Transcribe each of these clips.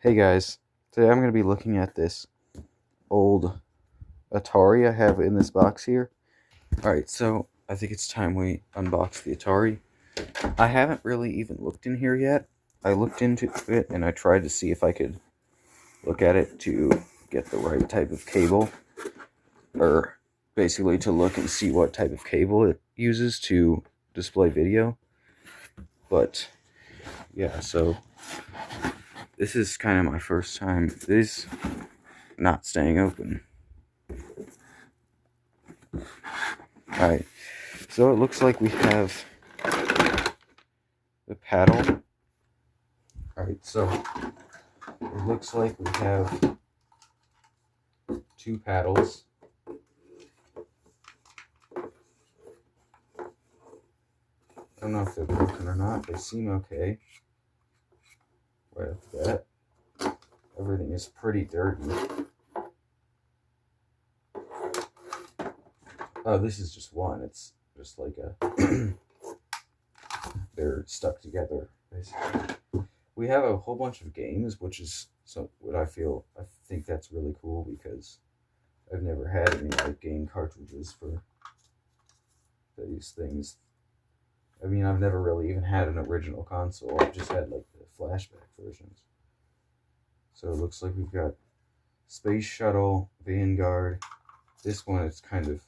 Hey guys, today I'm going to be looking at this old Atari I have in this box here. Alright, so I think it's time we unbox the Atari. I haven't really even looked in here yet. I looked into it and I tried to see if I could look at it to get the right type of cable. Or basically to look and see what type of cable it uses to display video. But yeah, so this is kind of my first time. It is not staying open. Alright, so it looks like we have the paddle. Alright, so it looks like we have two paddles. I don't know if they're broken or not. They seem okay. Right off the bat. Everything is pretty dirty. Oh, this is just one. It's just like a... they're stuck together, basically. We have a whole bunch of games, which is what I think that's really cool because I've never had any like game cartridges for these things. I mean, I've never really even had an original console. I've just had like the flashback versions. So it looks like we've got Space Shuttle, Vanguard. This one is kind of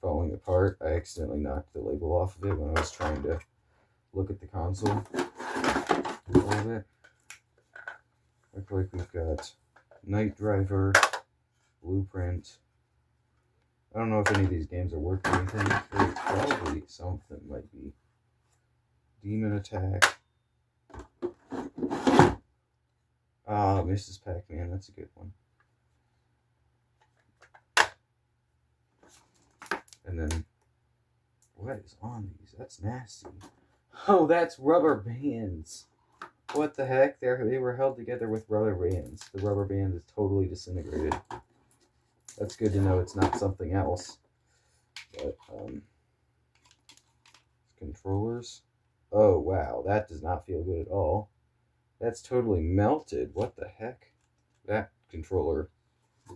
falling apart. I accidentally knocked the label off of it when I was trying to look at the console a little bit. Looks like we've got Night Driver, Blueprint. I don't know if any of these games are worth anything. Probably some of them might be. Demon Attack. Mrs. Pac-Man, that's a good one. And then, what is on these? That's nasty. Oh, that's rubber bands. What the heck? They were held together with rubber bands. The rubber band is totally disintegrated. That's good to know it's not something else. But, controllers. Oh, wow. That does not feel good at all. That's totally melted. What the heck? That controller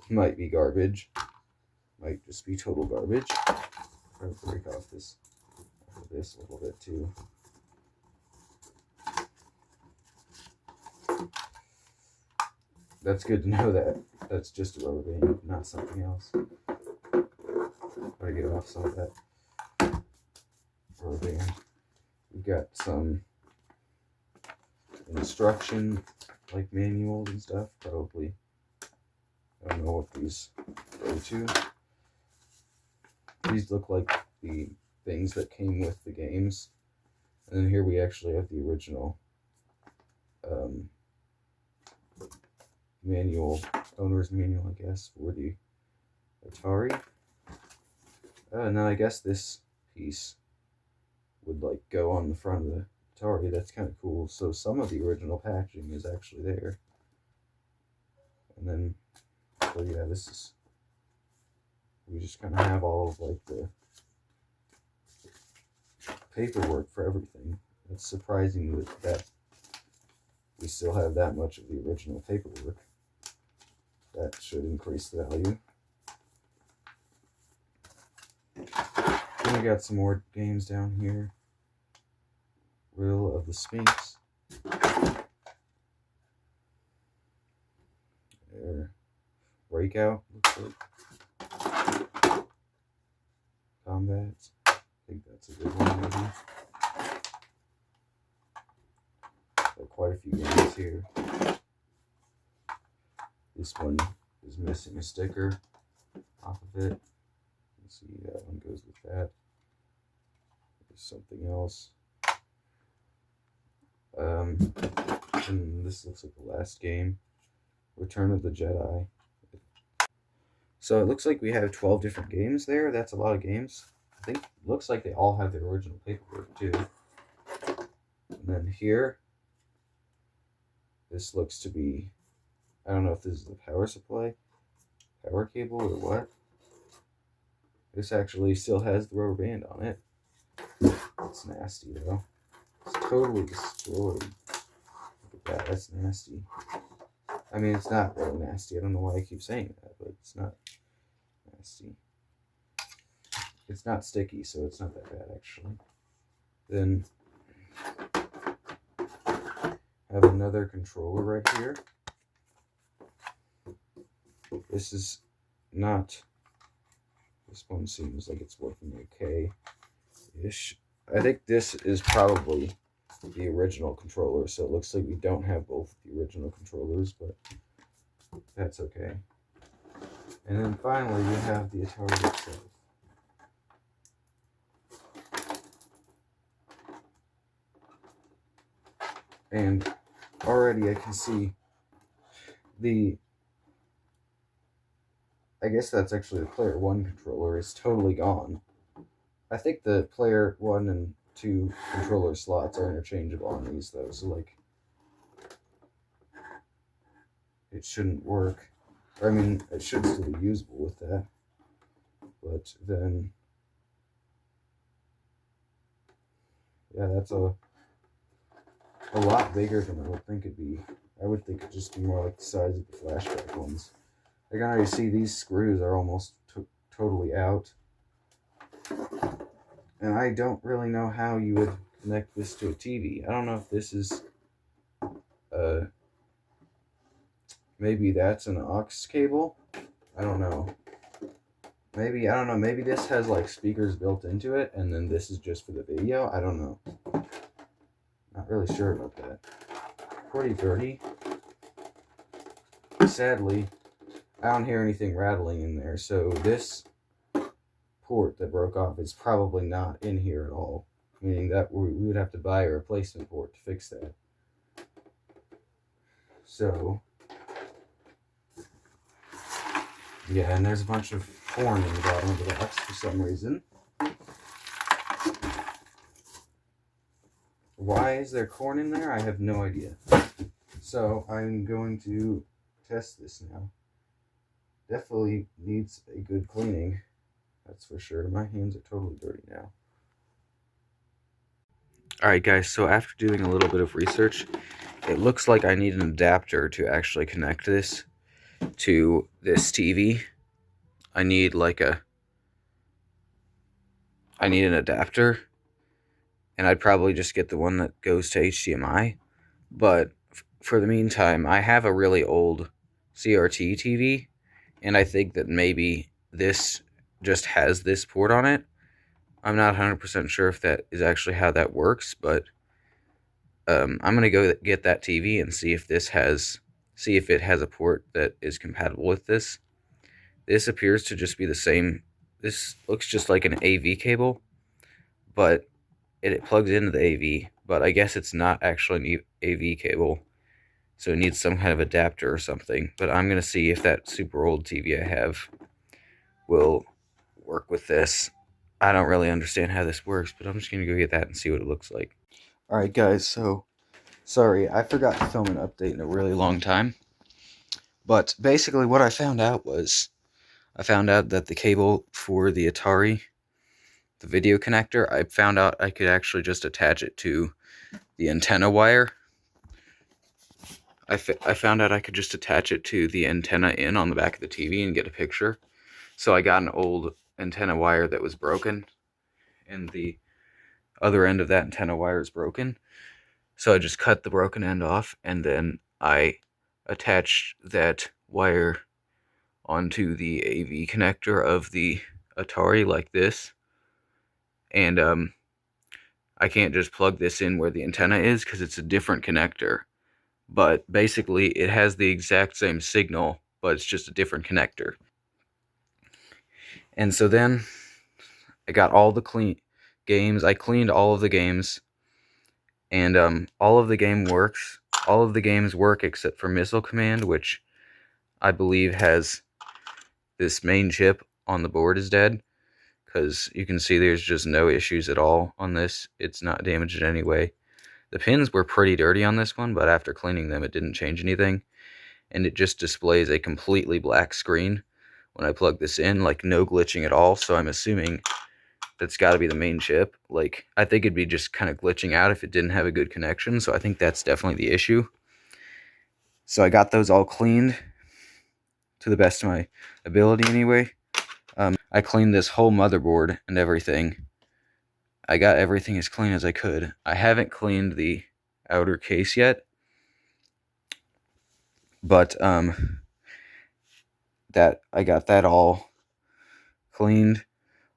might be garbage. Might just be total garbage. Try to break off this a little bit too. That's good to know that that's just a rubber band, not something else. Try to get off some of that rubber band. We've got some instruction, like manuals and stuff. Probably. I don't know what these go to. These look like the things that came with the games. And then here we actually have the original manual, owner's manual, I guess, for the Atari. And then I guess this piece would like go on the front of the Atari. That's kind of cool. So some of the original packaging is actually there. And then, so yeah, we just kind of have all of like the paperwork for everything. It's surprising that we still have that much of the original paperwork. That should increase the value. Then we got some more games down here. Riddle of the Sphinx. There. Breakout, looks like. Combat. I think that's a good one, maybe. Got quite a few games here. This one is missing a sticker off of it. Let's see, that one goes with that. There's something else. And this looks like the last game. Return of the Jedi. So it looks like we have 12 different games there. That's a lot of games. I think it looks like they all have their original paperwork too. And then here, this looks to be, I don't know if this is the power supply, power cable, or what. This actually still has the rubber band on it. It's nasty though. It's totally destroyed. Look at that, that's nasty. I mean, it's not really nasty. I don't know why I keep saying that, but it's not nasty. It's not sticky, so it's not that bad, actually. Then I have another controller right here. This is not... This one seems like it's working okay-ish. I think this is probably the original controller, so it looks like we don't have both the original controllers, but that's okay. And then finally, we have the Atari itself. And already I can see I guess that's actually the player 1 controller is totally gone. I think the player 1 and 2 controller slots are interchangeable on these, though, so, like, it shouldn't work. Or, I mean, it should still be usable with that. But then, yeah, that's a lot bigger than I would think it'd be. I would think it'd just be more like the size of the flashback ones. I can already see these screws are almost totally out. And I don't really know how you would connect this to a TV. I don't know if this is... maybe that's an aux cable? I don't know. Maybe, I don't know, maybe this has, like, speakers built into it, and then this is just for the video? I don't know. Not really sure about that. Pretty dirty. Sadly, I don't hear anything rattling in there, so this port that broke off is probably not in here at all. Meaning that we would have to buy a replacement port to fix that. So, yeah, and there's a bunch of corn in the bottom of the box for some reason. Why is there corn in there? I have no idea. So I'm going to test this now. Definitely needs a good cleaning. That's for sure. My hands are totally dirty now. Alright guys, so after doing a little bit of research, it looks like I need an adapter to actually connect this to this TV. I need an adapter, and I'd probably just get the one that goes to HDMI. But for the meantime, I have a really old CRT TV, and I think that maybe this just has this port on it. I'm not 100% sure if that is actually how that works, but I'm going to go get that TV and see if it has a port that is compatible with this. This appears to just be the same. This looks just like an AV cable, but it plugs into the AV, but I guess it's not actually an AV cable, so it needs some kind of adapter or something. But I'm going to see if that super old TV I have will work with this. I don't really understand how this works, but I'm just going to go get that and see what it looks like. Alright guys, so sorry, I forgot to film an update in a really long time. But basically what I found out that the cable for the Atari, the video connector, I found out I could actually just attach it to the antenna wire. I found out I could just attach it to the antenna in on the back of the TV and get a picture. So I got an old antenna wire that was broken, and the other end of that antenna wire is broken. So I just cut the broken end off, and then I attached that wire onto the AV connector of the Atari like this. And I can't just plug this in where the antenna is because it's a different connector. But basically it has the exact same signal, but it's just a different connector. And so then I got all the games. I cleaned all of the games, and all of the games work except for Missile Command, which I believe has this main chip on the board is dead, because you can see there's just no issues at all on this. It's not damaged in any way. The pins were pretty dirty on this one, but after cleaning them it didn't change anything, and it just displays a completely black screen when I plug this in, like no glitching at all. So I'm assuming that's got to be the main chip. Like, I think it'd be just kind of glitching out if it didn't have a good connection, so I think that's definitely the issue. So I got those all cleaned to the best of my ability anyway. I cleaned this whole motherboard and everything. I got everything as clean as I could. I haven't cleaned the outer case yet, but that I got that all cleaned.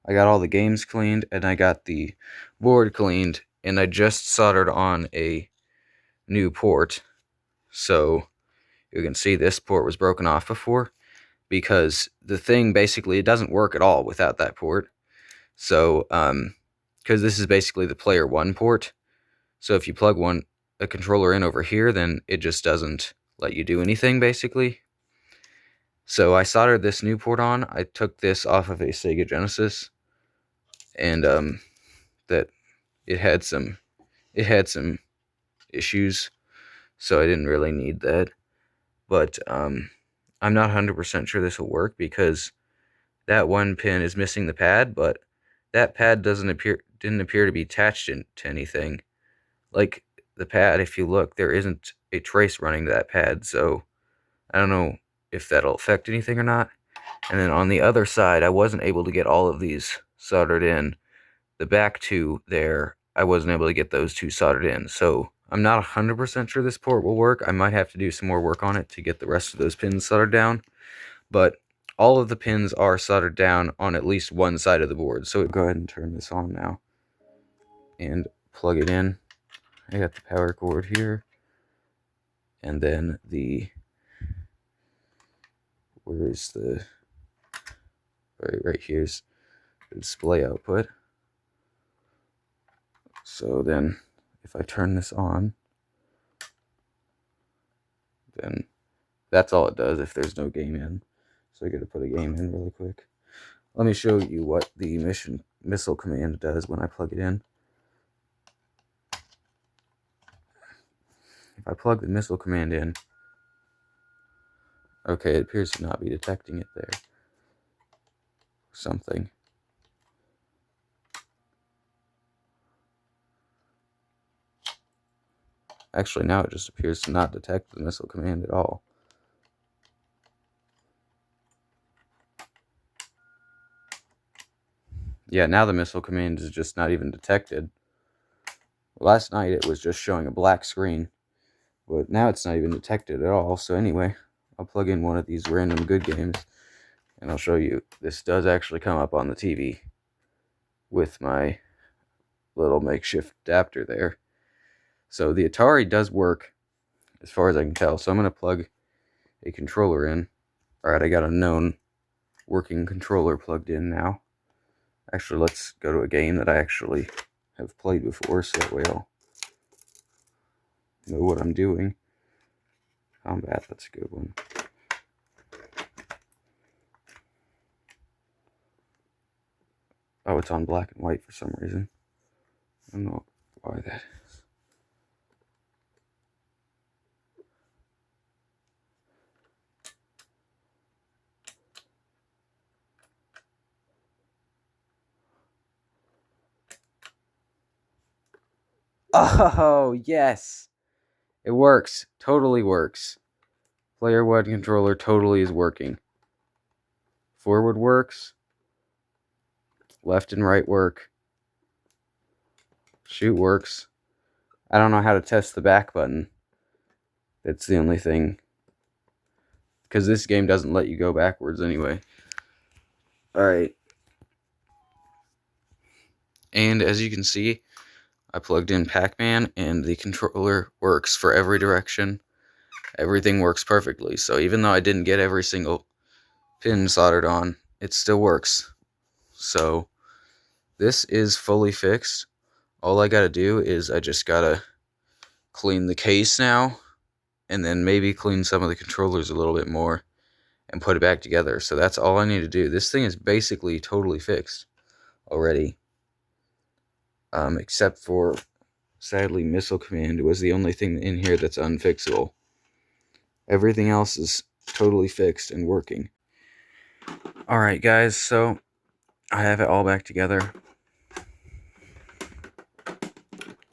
I got all the games cleaned, and I got the board cleaned, and I just soldered on a new port. So you can see this port was broken off before, because the thing basically, it doesn't work at all without that port. So because this is basically the player 1 port, so if you plug a controller in over here, then it just doesn't let you do anything basically. So I soldered this new port on. I took this off of a Sega Genesis, and that it had some issues, so I didn't really need that. But I'm not 100% sure this will work, because that one pin is missing the pad, but that pad didn't appear to be attached to anything. Like the pad, if you look, there isn't a trace running to that pad, so I don't know if that'll affect anything or not. And then on the other side, I wasn't able to get all of these soldered in. The back two there, I wasn't able to get those two soldered in, so I'm not 100% sure this port will work. I might have to do some more work on it to get the rest of those pins soldered down, but all of the pins are soldered down on at least one side of the board. So go ahead and turn this on now and plug it in. I got the power cord here, and then where is the, right here's the display output. So then if I turn this on, then that's all it does if there's no game in. So I gotta put a game in really quick. Let me show you what the missile command does when I plug it in. If I plug the missile command in, okay, it appears to not be detecting it there. Something. Actually, now it just appears to not detect the missile command at all. Yeah, now the missile command is just not even detected. Last night it was just showing a black screen, but now it's not even detected at all. So anyway, I'll plug in one of these random good games, and I'll show you. This does actually come up on the TV with my little makeshift adapter there. So the Atari does work, as far as I can tell. So I'm going to plug a controller in. Alright, I got a known working controller plugged in now. Actually, let's go to a game that I actually have played before, so that way I'll know what I'm doing. Combat, that's a good one. Oh, it's on black and white for some reason. I don't know why that is. Oh, yes! It works. Totally works. Player 1 controller totally is working. Forward works. Left and right work. Shoot works. I don't know how to test the back button. That's the only thing. Because this game doesn't let you go backwards anyway. Alright. And as you can see, I plugged in Pac-Man, and the controller works for every direction. Everything works perfectly. So even though I didn't get every single pin soldered on, it still works. So this is fully fixed. All I gotta do is I just gotta clean the case now, and then maybe clean some of the controllers a little bit more and put it back together. So that's all I need to do. This thing is basically totally fixed already. Except for, sadly, missile command was the only thing in here that's unfixable. Everything else is totally fixed and working. Alright guys, so I have it all back together.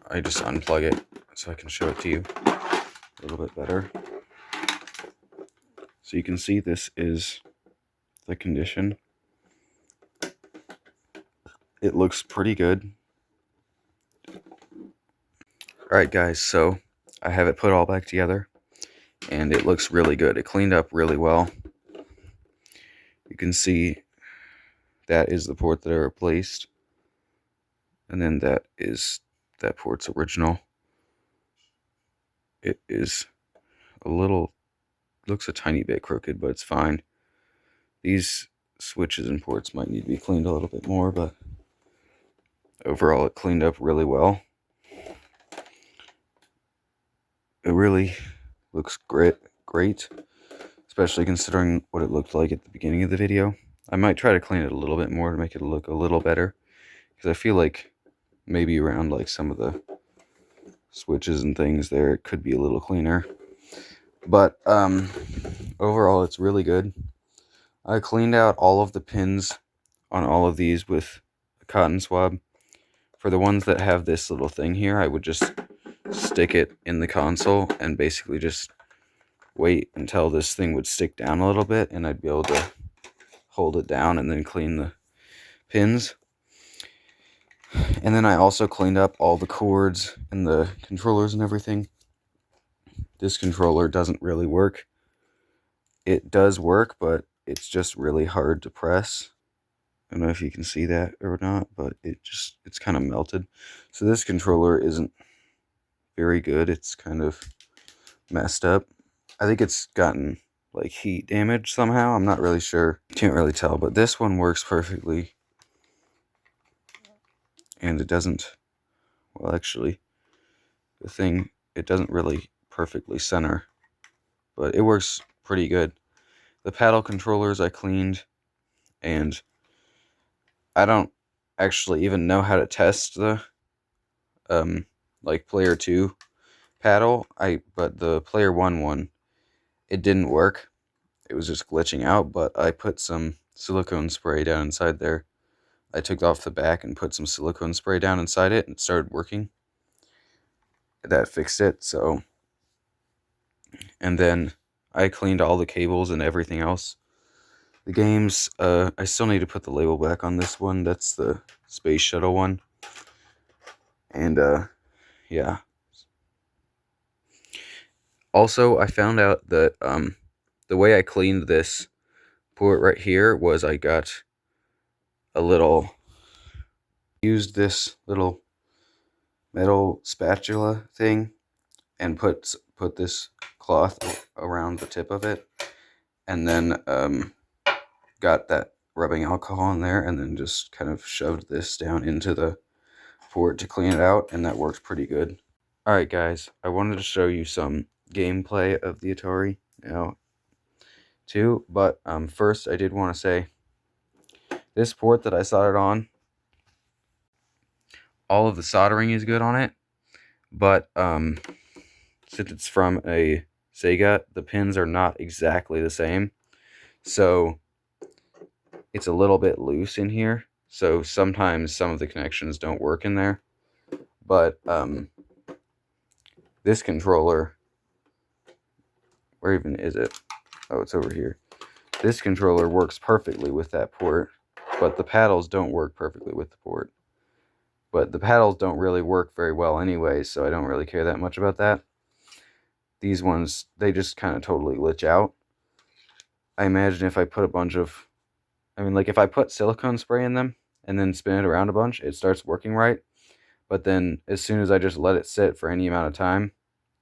I just unplug it so I can show it to you a little bit better. So you can see this is the condition. It looks pretty good. Alright guys, so I have it put all back together, and it looks really good. It cleaned up really well. You can see that is the port that I replaced, and then that port's original. It is looks a tiny bit crooked, but it's fine. These switches and ports might need to be cleaned a little bit more, but overall it cleaned up really well. It really looks great, especially considering what it looked like at the beginning of the video. I might try to clean it a little bit more to make it look a little better, because I feel like maybe around like some of the switches and things there, it could be a little cleaner. But overall, it's really good. I cleaned out all of the pins on all of these with a cotton swab. For the ones that have this little thing here, I would just stick it in the console and basically just wait until this thing would stick down a little bit, and I'd be able to hold it down and then clean the pins. And then I also cleaned up all the cords and the controllers and everything. This controller doesn't really work. It does work, but it's just really hard to press. I don't know if you can see that or not, but it's kind of melted. So this controller isn't very good. It's kind of messed up. I think it's gotten like heat damage somehow. I'm not really sure. Can't really tell, but this one works perfectly. And it doesn't, well, actually, it doesn't really perfectly center, but it works pretty good. The paddle controllers I cleaned, and I don't actually even know how to test the like player 2 paddle. But the player 1 one, it didn't work. It was just glitching out, but I put some silicone spray down inside there. I took off the back and put some silicone spray down inside it, and it started working. That fixed it. So, and then I cleaned all the cables and everything else. The games, I still need to put the label back on this one. That's the Space Shuttle one. And, yeah. Also, I found out that, the way I cleaned this port right here was I used this little metal spatula thing and put this cloth around the tip of it, and then got that rubbing alcohol in there, and then just kind of shoved this down into the port to clean it out, and that worked pretty good. Alright guys, I wanted to show you some gameplay of the Atari now too, but first I did want to say this port that I soldered on, all of the soldering is good on it, but since it's from a Sega, the pins are not exactly the same, so it's a little bit loose in here, so sometimes some of the connections don't work in there. But this controller, where even is it? Oh, it's over here. This controller works perfectly with that port, but the paddles don't work perfectly with the port. But the paddles don't really work very well anyway, so I don't really care that much about that. These ones, they just kind of totally glitch out. I imagine if I put if I put silicone spray in them and then spin it around a bunch, it starts working right. But then as soon as I just let it sit for any amount of time,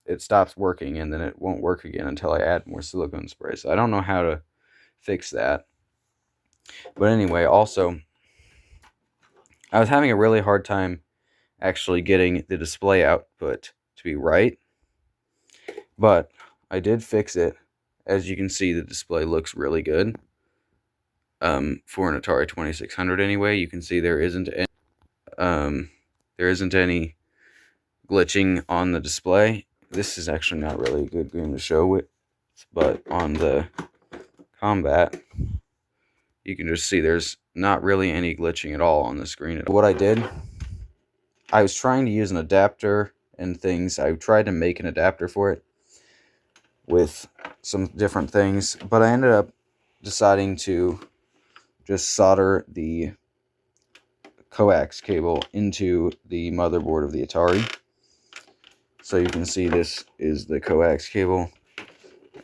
it stops working, and then it won't work again until I add more silicone spray. So I don't know how to fix that. But anyway, also, I was having a really hard time actually getting the display output to be right. But I did fix it. As you can see, the display looks really good. For an Atari 2600 anyway, you can see there isn't any glitching on the display. This is actually not really a good game to show it, but on the combat, you can just see there's not really any glitching at all on the screen. What I did, I was trying to use an adapter and things. I tried to make an adapter for it. with some different things, but I ended up deciding to just solder the coax cable into the motherboard of the Atari. So you can see this is the coax cable,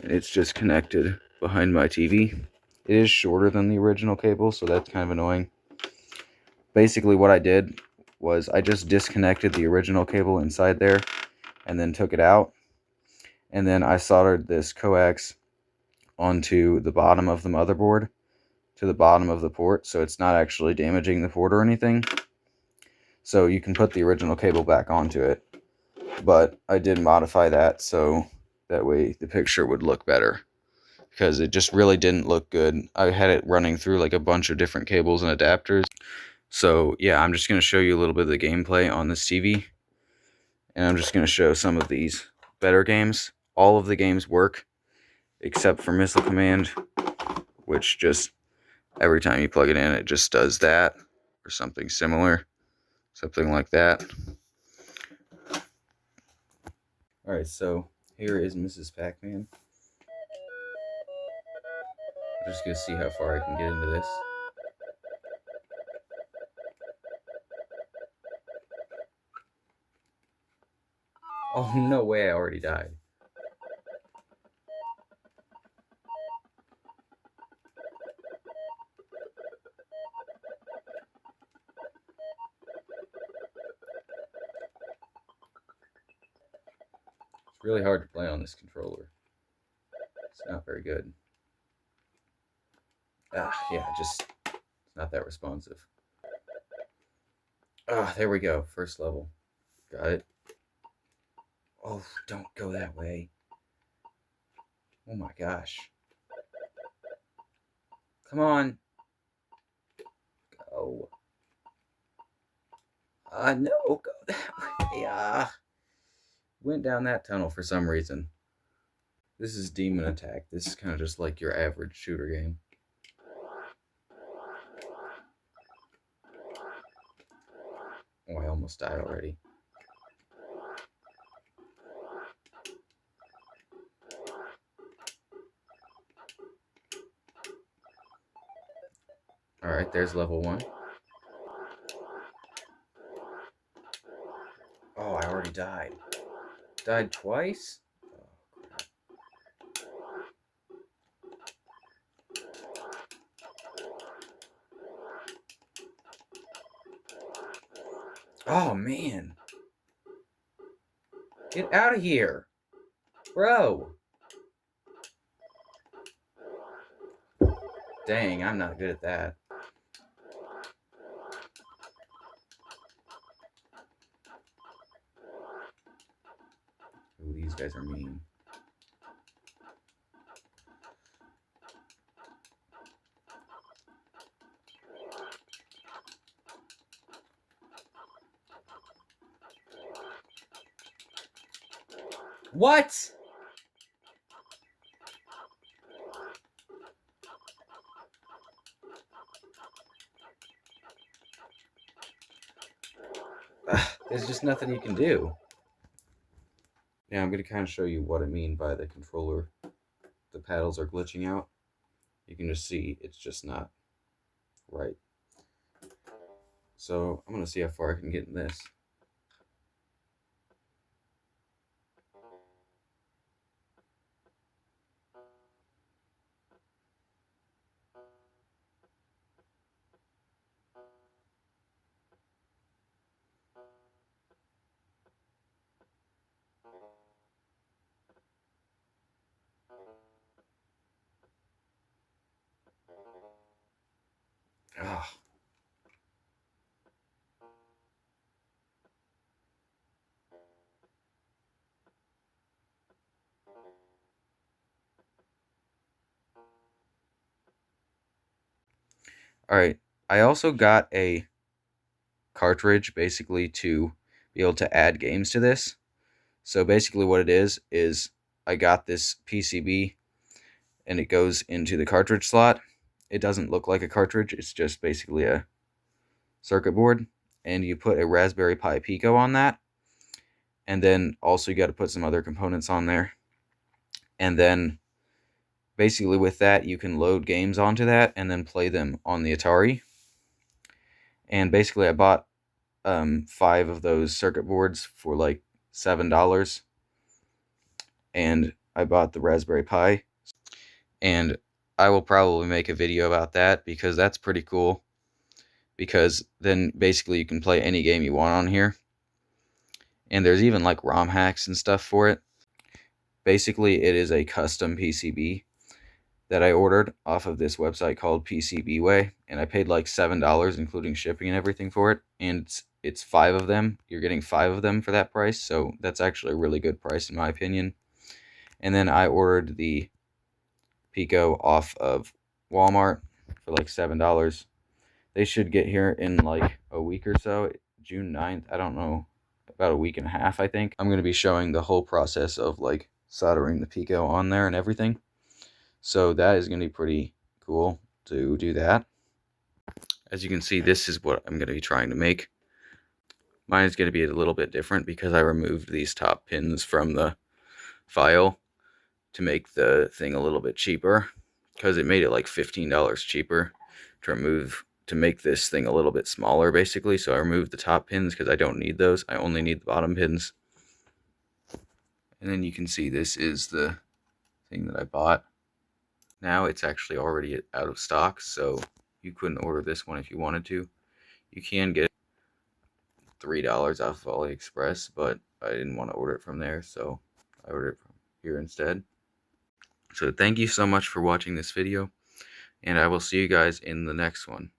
and it's just connected behind my TV. It is shorter than the original cable, so that's kind of annoying. Basically what I did was I just disconnected the original cable inside there and then took it out, and then I soldered this coax onto the bottom of the motherboard to the bottom of the port, so it's not actually damaging the port or anything. So you can put the original cable back onto it, but I did modify that so that way the picture would look better, because it just really didn't look good. I had it running through like a bunch of different cables and adapters. So yeah, I'm just going to show you a little bit of the gameplay on this TV, and I'm just going to show some of these better games. All of the games work except for Missile Command, which just every time you plug it in, it just does that or something similar, something like that. Alright, so here is Mrs. Pac-Man. I'm just going to see how far I can get into this. Oh, no way, I already died. It's really hard to play on this controller. It's not very good. Yeah, just not that responsive. There we go. First level. Got it. Oh, don't go that way. Oh my gosh. Come on. Go. No, go that way. Went down that tunnel for some reason. This is Demon Attack. This is kind of just like your average shooter game. Oh, I almost died already. Alright, there's level 1. Oh, I already died. Died twice? Oh, man. Get out of here. Bro. Dang, I'm not good at that. Ooh, these guys are mean. What? There's just nothing you can do. Now I'm going to kind of show you what I mean by the controller. The paddles are glitching out. You can just see it's just not right. So I'm going to see how far I can get in this. Ah. Alright, I also got a cartridge basically to be able to add games to this. So basically what it is I got this PCB and it goes into the cartridge slot. It doesn't look like a cartridge, it's just basically a circuit board, and you put a Raspberry Pi Pico on that, and then also you got to put some other components on there. and then basically with that you can load games onto that and then play them on the Atari. And basically I bought 5 of those circuit boards for like $7, and I bought the Raspberry Pi, and I will probably make a video about that because that's pretty cool, because then basically you can play any game you want on here, and there's even like ROM hacks and stuff for it. Basically it is a custom PCB that I ordered off of this website called PCBWay, and I paid like $7 including shipping and everything for it, and it's 5 of them. You're getting 5 of them for that price, so that's actually a really good price in my opinion. And then I ordered the Pico off of Walmart for like $7. They should get here in like a week or so, June 9th. I don't know, about a week and a half, I think. I'm going to be showing the whole process of like soldering the Pico on there and everything. So that is going to be pretty cool to do that. As you can see, this is what I'm going to be trying to make. Mine is going to be a little bit different because I removed these top pins from the file to make the thing a little bit cheaper, because it made it like $15 cheaper to make this thing a little bit smaller basically. So I removed the top pins because I don't need those. I only need the bottom pins. And then you can see this is the thing that I bought. Now it's actually already out of stock, so you couldn't order this one if you wanted to. You can get $3 off of AliExpress, but I didn't want to order it from there, so I ordered it from here instead. So thank you so much for watching this video, and I will see you guys in the next one.